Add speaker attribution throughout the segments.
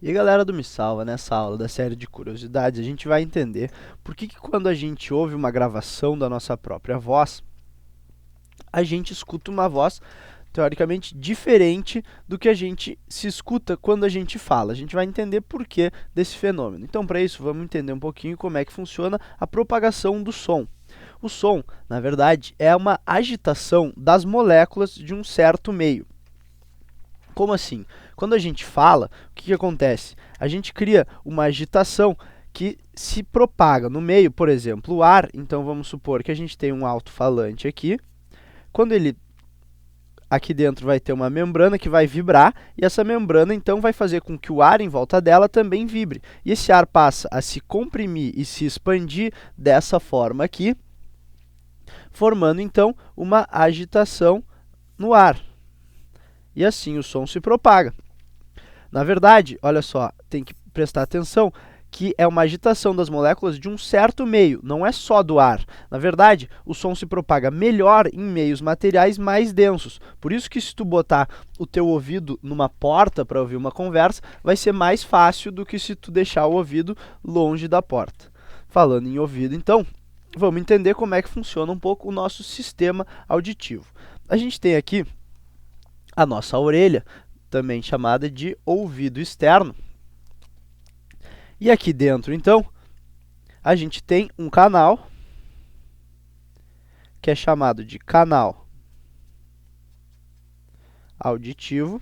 Speaker 1: E aí, galera do Me Salva, nessa aula da série de curiosidades, a gente vai entender por que quando a gente ouve uma gravação da nossa própria voz, a gente escuta uma voz teoricamente diferente do que a gente se escuta quando a gente fala. A gente vai entender por que desse fenômeno. Então, para isso, vamos entender um pouquinho como é que funciona a propagação do som. O som, na verdade, é uma agitação das moléculas de um certo meio. Como assim? Quando a gente fala, o que acontece? A gente cria uma agitação que se propaga no meio, por exemplo, o ar. Então, vamos supor que a gente tem um alto-falante aqui. Quando ele aqui dentro vai ter uma membrana que vai vibrar, e essa membrana então vai fazer com que o ar em volta dela também vibre. E esse ar passa a se comprimir e se expandir dessa forma aqui, formando então uma agitação no ar. E assim o som se propaga. Na verdade, olha só, tem que prestar atenção que é uma agitação das moléculas de um certo meio, não é só do ar. Na verdade, o som se propaga melhor em meios materiais mais densos. Por isso que se tu botar o teu ouvido numa porta para ouvir uma conversa, vai ser mais fácil do que se tu deixar o ouvido longe da porta. Falando em ouvido, então, vamos entender como é que funciona um pouco o nosso sistema auditivo. A gente tem aqui a nossa orelha, também chamada de ouvido externo. E aqui dentro, então, a gente tem um canal, que é chamado de canal auditivo.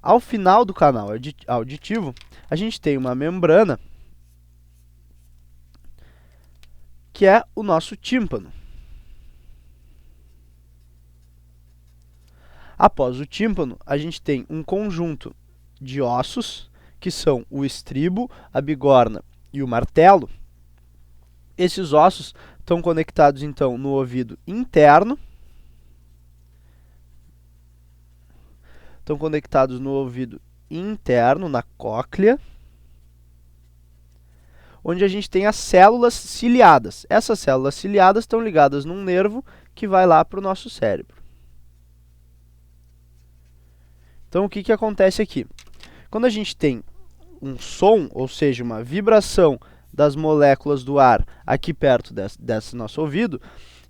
Speaker 1: Ao final do canal auditivo, a gente tem uma membrana, que é o nosso tímpano. Após o tímpano, a gente tem um conjunto de ossos, que são o estribo, a bigorna e o martelo. Esses ossos estão conectados, então, no ouvido interno. Estão conectados no ouvido interno, na cóclea, onde a gente tem as células ciliadas. Essas células ciliadas estão ligadas num nervo que vai lá para o nosso cérebro. Então, o que acontece aqui? Quando a gente tem um som, ou seja, uma vibração das moléculas do ar aqui perto desse nosso ouvido,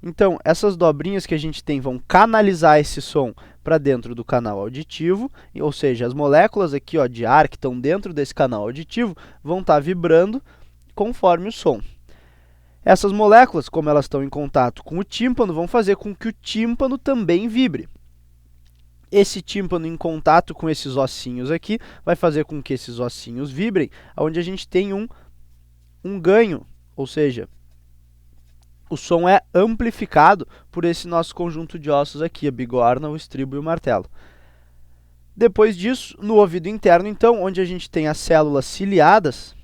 Speaker 1: então essas dobrinhas que a gente tem vão canalizar esse som para dentro do canal auditivo, ou seja, as moléculas aqui de ar que estão dentro desse canal auditivo vão estar vibrando conforme o som. Essas moléculas, como elas estão em contato com o tímpano, vão fazer com que o tímpano também vibre. Esse tímpano em contato com esses ossinhos aqui vai fazer com que esses ossinhos vibrem, onde a gente tem um ganho, ou seja, o som é amplificado por esse nosso conjunto de ossos aqui, a bigorna, o estribo e o martelo. Depois disso, no ouvido interno, então, onde a gente tem as células ciliadas,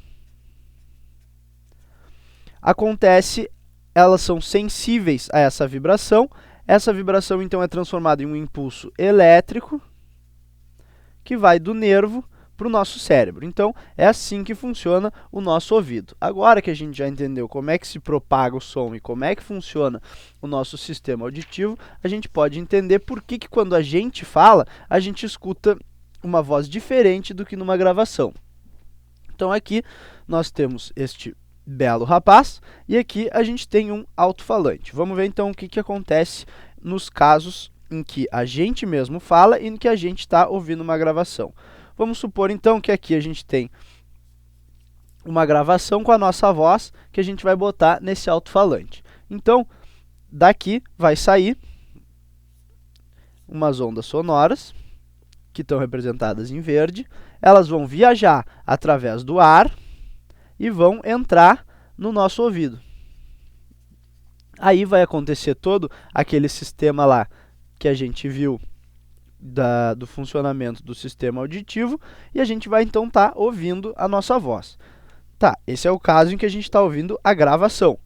Speaker 1: elas são sensíveis a essa vibração. Essa vibração, então, é transformada em um impulso elétrico que vai do nervo para o nosso cérebro. Então, é assim que funciona o nosso ouvido. Agora que a gente já entendeu como é que se propaga o som e como é que funciona o nosso sistema auditivo, a gente pode entender por que quando a gente fala, a gente escuta uma voz diferente do que numa gravação. Então, aqui nós temos este belo rapaz, e aqui a gente tem um alto-falante. Vamos ver então o que acontece nos casos em que a gente mesmo fala e em que a gente está ouvindo uma gravação. Vamos supor então que aqui a gente tem uma gravação com a nossa voz que a gente vai botar nesse alto-falante. Então, daqui vai sair umas ondas sonoras, que estão representadas em verde. Elas vão viajar através do ar e vão entrar no nosso ouvido. Aí vai acontecer todo aquele sistema lá que a gente viu do funcionamento do sistema auditivo, e a gente vai então estar ouvindo a nossa voz. Tá, esse é o caso em que a gente está ouvindo a gravação.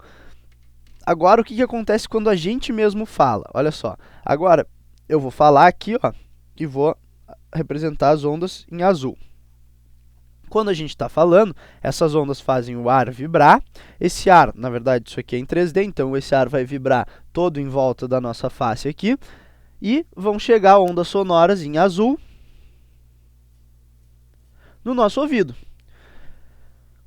Speaker 1: Agora, o que acontece quando a gente mesmo fala? Olha só, agora eu vou falar aqui, e vou representar as ondas em azul. Quando a gente está falando, essas ondas fazem o ar vibrar. Esse ar, na verdade, isso aqui é em 3D, então esse ar vai vibrar todo em volta da nossa face aqui. E vão chegar ondas sonoras em azul, no nosso ouvido.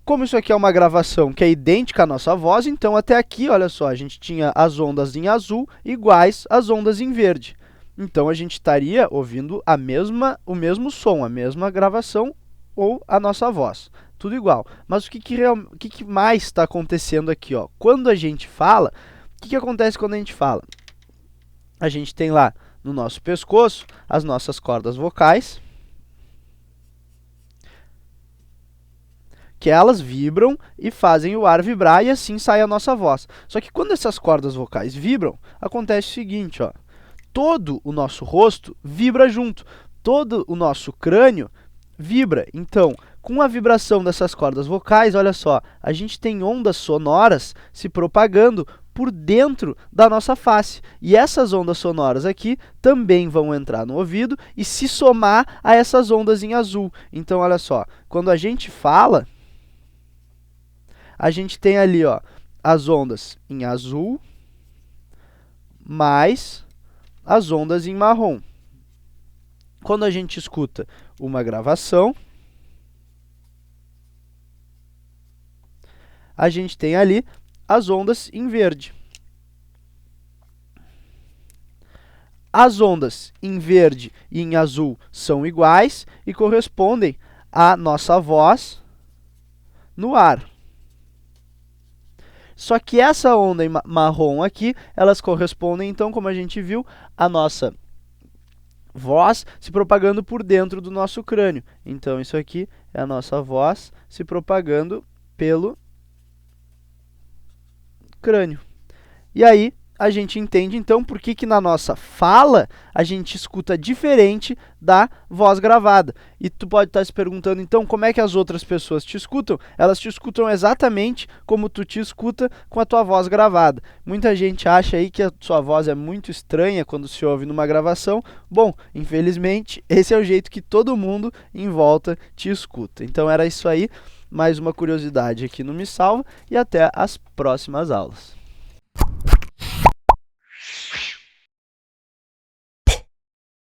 Speaker 1: Como isso aqui é uma gravação que é idêntica à nossa voz, então até aqui, olha só, a gente tinha as ondas em azul iguais às ondas em verde. Então a gente estaria ouvindo o mesmo som, a mesma gravação ou a nossa voz. Tudo igual. Mas o que mais está acontecendo aqui? Ó? Quando a gente fala, o que acontece quando a gente fala? A gente tem lá no nosso pescoço as nossas cordas vocais, que elas vibram e fazem o ar vibrar e assim sai a nossa voz. Só que quando essas cordas vocais vibram, acontece o seguinte, ó, todo o nosso rosto vibra junto, todo o nosso crânio vibra. Então, com a vibração dessas cordas vocais, olha só, a gente tem ondas sonoras se propagando por dentro da nossa face. E essas ondas sonoras aqui também vão entrar no ouvido e se somar a essas ondas em azul. Então, olha só, quando a gente fala, a gente tem ali, ó, as ondas em azul mais as ondas em marrom. Quando a gente escuta uma gravação, a gente tem ali as ondas em verde. As ondas em verde e em azul são iguais e correspondem à nossa voz no ar. Só que essa onda em marrom aqui, elas correspondem, então, como a gente viu, à nossa voz se propagando por dentro do nosso crânio. Então, isso aqui é a nossa voz se propagando pelo crânio. E aí, a gente entende, então, por que na nossa fala a gente escuta diferente da voz gravada. E tu pode estar se perguntando, então, como é que as outras pessoas te escutam? Elas te escutam exatamente como tu te escuta com a tua voz gravada. Muita gente acha aí que a sua voz é muito estranha quando se ouve numa gravação. Bom, infelizmente, esse é o jeito que todo mundo em volta te escuta. Então, era isso aí. Mais uma curiosidade aqui no Me Salva e até as próximas aulas.